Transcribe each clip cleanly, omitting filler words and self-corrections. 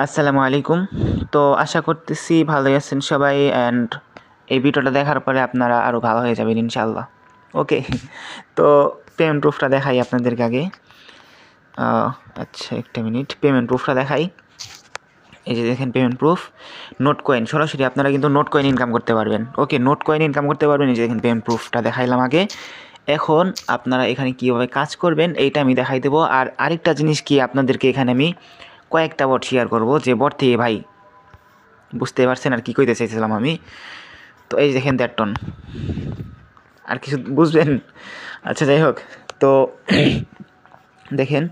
আসসালামু আলাইকুম। তো আশা করতেছি ভালোই আছেন সবাই অ্যান্ড এই ভিডিওটা দেখার পরে আপনারা আরও ভালো হয়ে যাবেন ইনশাআল্লাহ। ওকে, তো পেমেন্ট প্রুফটা দেখাই আপনাদেরকে আগে। আচ্ছা একটা মিনিট, পেমেন্ট প্রুফটা দেখাই। এই যে দেখেন পেমেন্ট প্রুফ, নোট কয়েন, সরাসরি আপনারা কিন্তু নোট কয়েন ইনকাম করতে পারবেন। ওকে, নোট কয়েন ইনকাম করতে পারবেন। এই যে দেখেন পেমেন্ট প্রুফটা দেখাইলাম আগে। এখন আপনারা এখানে কীভাবে কাজ করবেন এইটা আমি দেখাই দেবো। আর আরেকটা জিনিস কি, আপনাদেরকে এখানে আমি কয়েকটা বট শেয়ার করবো, যে বট থেকে ভাই বুঝতে পারছেন আর কি কইতে চাইছিলাম আমি। তো এই দেখেন দ্যাটটন, আর কিছু বুঝবেন? আচ্ছা যাই হোক, তো দেখেন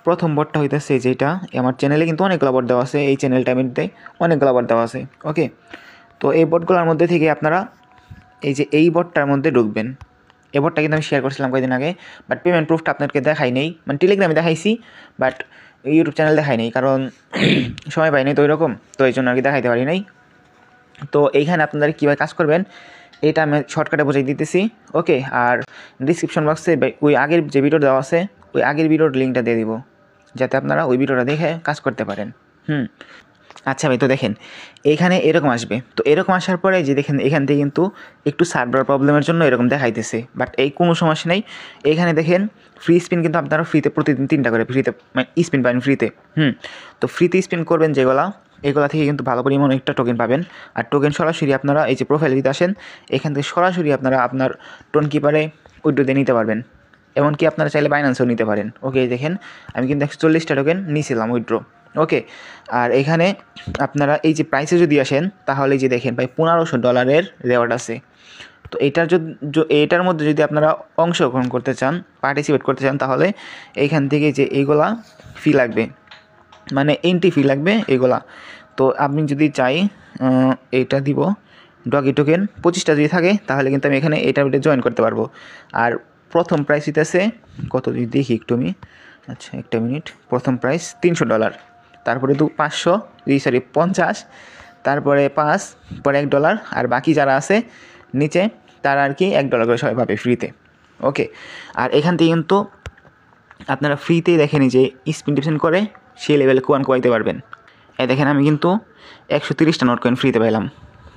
প্রথম বটটা হইতেছে যেটা আমার চ্যানেলে কিন্তু অনেকগুলো বট দেওয়া আছে, এই চ্যানেলটা আমি দেয় অনেকগুলো বট দেওয়া আছে। ওকে, তো এই বটগুলোর মধ্যে থেকে আপনারা এই যে এই বটটার মধ্যে ঢুকবেন। এই বটটা কিন্তু আমি শেয়ার করছিলাম কয়েকদিন আগে, বাট পেমেন্ট প্রুফটা আপনাদেরকে দেখাই নেই, মানে টেলিগ্রামে দেখাইছি বাট ইউটিউব চ্যানেল দেখাই নেই, কারণ সময় পাই নাই তো ওইরকম, তো এই জন্য আর কি দেখাইতে পারি নাই। তো এইখানে আপনারা কীভাবে কাজ করবেন এটা আমি শর্টকাটে বুঝিয়ে দিতেছি। ওকে, আর ডিসক্রিপশন বক্সে ওই আগের যে ভিডিও দেওয়া আছে ওই আগের ভিডিওর লিঙ্কটা দিয়ে দিব, যাতে আপনারা ওই ভিডিওটা দেখে কাজ করতে পারেন। আচ্ছা ভাই, তো দেখেন এইখানে এরকম আসবে। তো এরকম আসার পরে যে দেখেন এখান থেকে কিন্তু একটু সার্ভার প্রবলেমের জন্য এরকম দেখাইতেছে, বাট এই কোনো সমস্যা নেই। এইখানে দেখেন ফ্রি স্পিন কিন্তু আপনারা ফ্রিতে প্রতিদিন 3টা করে ফ্রিতে মানে স্পিন পাবেন ফ্রিতে। তো ফ্রিতে স্পিন করবেন যেগুলা, এগুলা থেকে কিন্তু ভালো পরিমাণ একটা টোকেন পাবেন। আর টোকেন সরাসরি আপনারা এই যে প্রোফাইল দিতে আসেন, এখান থেকে সরাসরি আপনারা আপনার টোন কিপারে উইথড্র দিয়ে নিতে পারবেন। এমনকি আপনারা চাইলে বাইন্যান্সেও নিতে পারেন। ওকে, দেখেন আমি কিন্তু 140টা টোকেন নিয়েছিলাম উইথড্র। ওকে, আর এখানে আপনারা এই যে প্রাইসে যদি আসেন তাহলে যে দেখেন ভাই $1500 রেওয়ার্ড আছে। তো এইটার মধ্যে যদি আপনারা অংশগ্রহণ করতে চান, পার্টিসিপেট করতে চান, তাহলে এইখান থেকে যে এইগুলা ফি লাগবে, মানে এন্ট্রি ফি লাগবে এইগুলা। তো আমি যদি চাই এইটা দিব ডগি টোকেন 25টা যদি থাকে, তাহলে কিন্তু আমি এখানে এটার ভিতরে জয়েন করতে পারবো। আর প্রথম প্রাইস হইতেছে কত যদি দেখি একটু আমি। আচ্ছা একটা মিনিট, প্রথম প্রাইস $300, তারপরে 50, তারপরে 5, পরে $1, আর বাকি যারা আছে নিচে তারা আর কি $1 করে সবাই পাবে ফ্রিতে। ওকে, আর এখান থেকে কিন্তু আপনারা ফ্রিতেই দেখেন যে স্পিন টিপশন করে সেই লেভেলে কোয়ান কোয়াইতে পারবেন। এই দেখেন আমি কিন্তু 130টা নোট কয়েন ফ্রিতে পেলাম।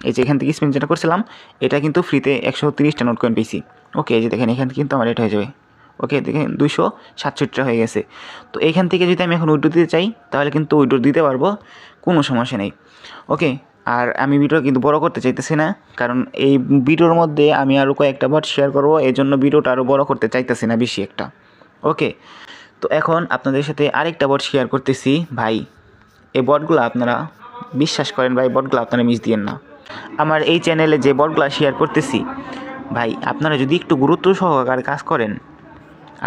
এই যে এখান থেকে স্পিন যেটা করছিলাম এটা কিন্তু ফ্রিতে 130টা নোট কয়েন পেয়েছি। ওকে, এই যে দেখেন এখান থেকে কিন্তু আমার এটা হয়ে যাবে। ওকে, দেখেন 267টা হয়ে গেছে। তো এইখান থেকে যদি আমি এখন উইথড্র দিতে চাই তাহলে কিন্তু উইথড্র দিতে পারবো, কোনো সমস্যা নেই। ওকে, আর আমি ভিডিও কিন্তু বড় করতে চাইতেছি না, কারণ এই ভিডিওর মধ্যে আমি আরও কয়েকটা বট শেয়ার করবো, এই জন্য ভিডিওটা আরও বড় করতে চাইতেছি না বেশি একটা। ওকে, তো এখন আপনাদের সাথে আরেকটা বট শেয়ার করতেছি ভাই। এই বটগুলো আপনারা বিশ্বাস করেন ভাই, বটগুলো আপনারা মিস দিয়েন না। আমার এই চ্যানেলে যে বটগুলো শেয়ার করতেছি ভাই, আপনারা যদি একটু গুরুত্ব সহকারে কাজ করেন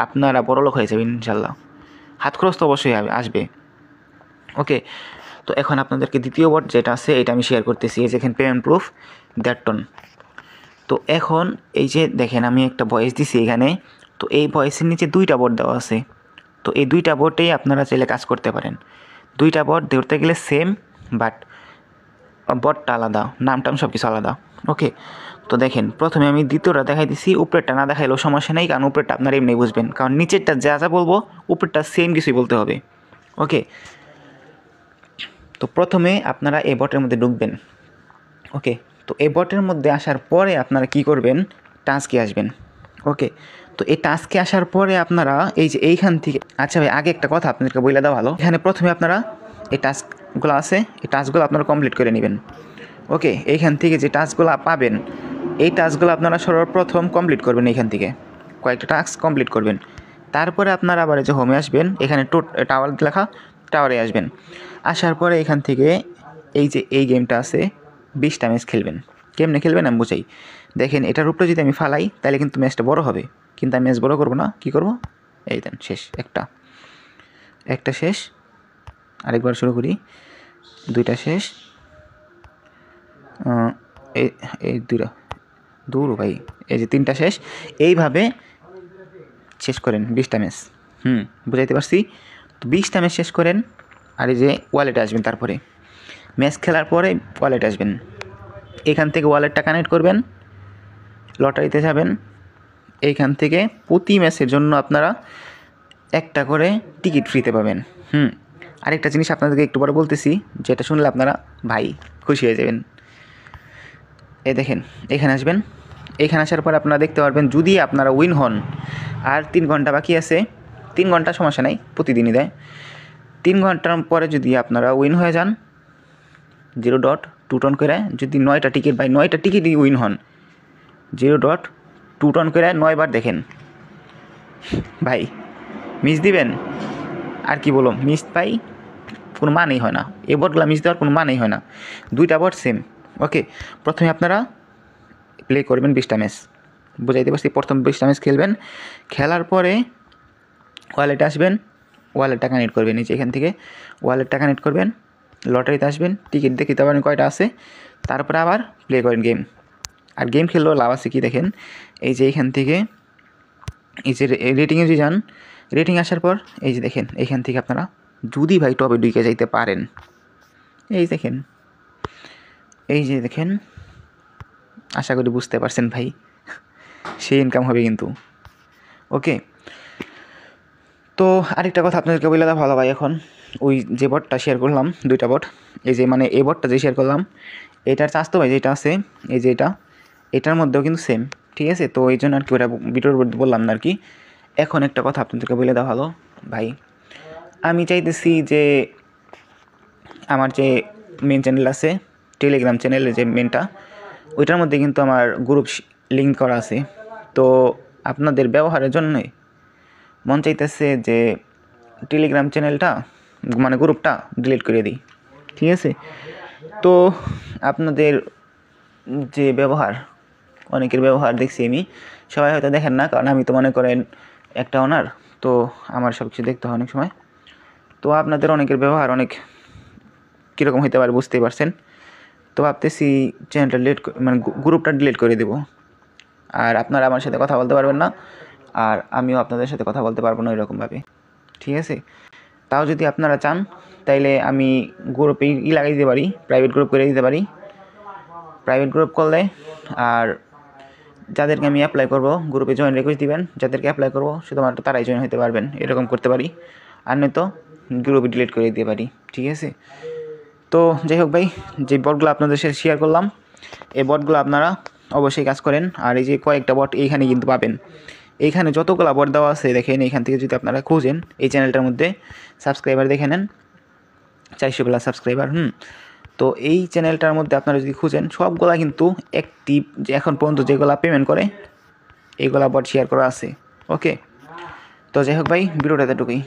আপনারা বড়লোক হয়ে যাবেন ইনশাল্লাহ। হাত খরচ তো অবশ্যই আসবে। ওকে, তো এখন আপনাদেরকে দ্বিতীয় বট যেটা আছে এটা আমি শেয়ার করতেছি। এই যেখানে পেমেন্ট প্রুফ দ্যাটটন। তো এখন এই যে দেখেন আমি একটা ভয়েস দিছি এখানে, তো এই ভয়েসের নিচে 2টা বট দেওয়া আছে। তো এই 2টা বটেই আপনারা চাইলে কাজ করতে পারেন। 2টা বট ধরতে গেলে সেম, বাট বটটা আলাদা, নাম সব কিছু আলাদা। ওকে, তো দেখেন প্রথমে আমি দ্বিতীয়টা দেখাই দিছি, উপরেরটা না দেখাইলেও সমস্যা নেই, কারণ উপরেরটা আপনারা এমনি বুঝবেন, কারণ নিচেরটা যা যা বলবো উপরেরটা সেম কিছুই বলতে হবে। ওকে, তো প্রথমে আপনারা এই বটের মধ্যে ঢুকবেন। ওকে, তো এই বটের মধ্যে আসার পরে আপনারা কি করবেন, টাস্কে আসবেন। ওকে, তো এই টাস্কে আসার পরে আপনারা এই যে এইখান থেকে, আচ্ছা ভাই আগে একটা কথা আপনাদেরকে বলে দেওয়া ভালো, এখানে প্রথমে আপনারা এই টাস্কগুলো আছে, এই টাস্কগুলো আপনারা কমপ্লিট করে নেবেন। ওকে, এইখান থেকে যে টাস্কগুলো পাবেন এই টাস্কগুলো আপনারা সর্বপ্রথম কমপ্লিট করবেন, এইখান থেকে কয়েকটা টাস্ক কমপ্লিট করবেন। তারপরে আপনারা আবার যে হোমে আসবেন, এখানে টাওয়ার লেখা, টাওয়ারে আসবেন। আসার পরে এখান থেকে এই যে এই গেমটা আছে 20টা ম্যাচ খেলবেন। কেমনে খেলবেন আমি বুঝাই। দেখেন এটার উপরে যদি আমি ফালাই তাহলে কিন্তু ম্যাচটা বড় হবে, কিন্তু আমি ম্যাচ বড় করবো না, কী করবো, এই দেন শেষ, একটা শেষ, আরেকবার শুরু করি, 2টা শেষ, এই 2টা দূর ভাই, এই যে 3টা শেষ। এইভাবে শেষ করেন 20টা ম্যাচ। বুঝাইতে পারছি? তো 20টা ম্যাচ শেষ করেন, আর এই যে ওয়ালেটে আসবেন, তারপরে ম্যাচ খেলার পরে ওয়ালেটে আসবেন, এখান থেকে ওয়ালেটটা কানেক্ট করবেন, লটারিতে যাবেন, এইখান থেকে প্রতি ম্যাচের জন্য আপনারা একটা করে টিকিট ফ্রিতে পাবেন। আরেকটা জিনিস আপনাদেরকে একটু পরে বলতেছি, যেটা শুনলে আপনারা ভাই খুশি হয়ে যাবেন। এই দেখেন এখানে আসবেন, এখানে আসার পর আপনারা দেখতে পারবেন যদি আপনারা উইন হন, আর 3 ঘন্টা বাকি আছে, 3 ঘন্টা সমস্যা নাই, প্রতিদিনই দেয়। 3 ঘন্টার পরে যদি আপনারা উইন হয়ে যান 0.2 টন করে, যদি 9টা টিকিট বাই 9টা টিকিটই উইন হন, 0.2 টন করে 9 বার দেখেন ভাই, মিস দিবেন আর কি বলুন, মিস পাই কোনো মানেই হয় না, এই বটগুলো মিস দেওয়ার কোনো মানেই হয় না। 2টা বট সেম। ওকে, প্রথমে আপনারা প্লে করবেন 20টা ম্যাচ, বুঝাইতে পারছি। প্রথম 20টা ম্যাচ খেলবেন, খেলার পরে ওয়ালেটে আসবেন, ওয়ালেটটা কানেক্ট করবেন, এই যে এখান থেকে ওয়ালেটটা কানেক্ট করবেন, লটারিতে আসবেন, টিকিট দেখিতে পারেন কয়টা আছে, তারপরে আবার প্লে করেন গেম। আর গেম খেললেও লাভ আছে কি দেখেন, এই যে এখান থেকে এই যে রেটিংয়ে যদি যান, রেটিং আসার পর এই যে দেখেন এইখান থেকে আপনারা যদি ভাই টপে ঢুকে যাইতে পারেন, এই দেখেন, এই যে দেখেন, আশা করি বুঝতে পারছেন ভাই, সেই ইনকাম হবে কিন্তু। ওকে, তো আরেকটা কথা আপনাদেরকে বলে দেওয়া ভালো ভাই, এখন ওই যে বটটা শেয়ার করলাম, 2টা বট, এই যে মানে এই বটটা যে শেয়ার করলাম, এটার চার্জ তো ভাই যেটা আছে এই যে এটার মধ্যেও কিন্তু সেম, ঠিক আছে। তো এই জন্য আর কি ওটা ভিডিওর মধ্যে বললাম না আর কি। এখন একটা কথা আপনাদেরকে বলে দেওয়া ভালো ভাই, আমি চাইতেছি যে আমার যে মেন চ্যানেল আছে, টেলিগ্রাম চ্যানেলের যে মেনটা, ওইটার মধ্যে কিন্তু আমার গ্রুপ লিঙ্ক করা আছে। তো আপনাদের ব্যবহারের জন্যই মন চাইতেছে যে টেলিগ্রাম চ্যানেলটা মানে গ্রুপটা ডিলিট করে দিই, ঠিক আছে। তো আপনাদের যে ব্যবহার, অনেকের ব্যবহার দেখছি আমি, সবাই হয়তো দেখেন না, কারণ আমি তো মনে করেন একটা ওনার, তো আমার সব কিছু দেখতে হয় অনেক সময়। তো আপনাদের অনেকের ব্যবহার অনেক কীরকম হতে পারে বুঝতেই পারছেন। তো ভাবতেছি চ্যানেলটা ডিলিট মানে গ্রুপটা ডিলিট করে দেবো, আর আপনারা আমার সাথে কথা বলতে পারবেন না, আর আমিও আপনাদের সাথে কথা বলতে পারবো না এরকমভাবে, ঠিক আছে। তাও যদি আপনারা চান তাইলে আমি গ্রুপে লাগাই দিতে পারি, প্রাইভেট গ্রুপ করে দিতে পারি। প্রাইভেট গ্রুপ করলে আর যাদেরকে আমি অ্যাপ্লাই করব গ্রুপে জয়েন রিকোয়েস্ট দিবেন, যাদেরকে অ্যাপ্লাই করব শুধুমাত্র তারাই জয়েন হতে পারবেন, এরকম করতে পারি। আর নয়তো গ্রুপে ডিলিট করে দিতে পারি, ঠিক আছে। তো যাই হোক ভাই, যে বটগুলো আপনাদের সাথে শেয়ার করলাম, এই বটগুলো আপনারা অবশ্যই কাজ করেন। আর এই যে কয়েকটা বট এইখানে কিন্তু পাবেন, এইখানে যতগুলো বট দেওয়া আছে দেখেন, এইখান থেকে যদি আপনারা খুঁজেন এই চ্যানেলটার মধ্যে সাবস্ক্রাইবার দেখে নেন 400+ সাবস্ক্রাইবার। তো এই চ্যানেলটার মধ্যে আপনারা যদি খুঁজেন সবগুলা কিন্তু অ্যাক্টিভ, যে এখন পর্যন্ত যেগুলা পেমেন্ট করে এইগুলা বট শেয়ার করা আছে। ওকে, তো যাই হোক ভাই, ভিডিওটা এতটুকুই।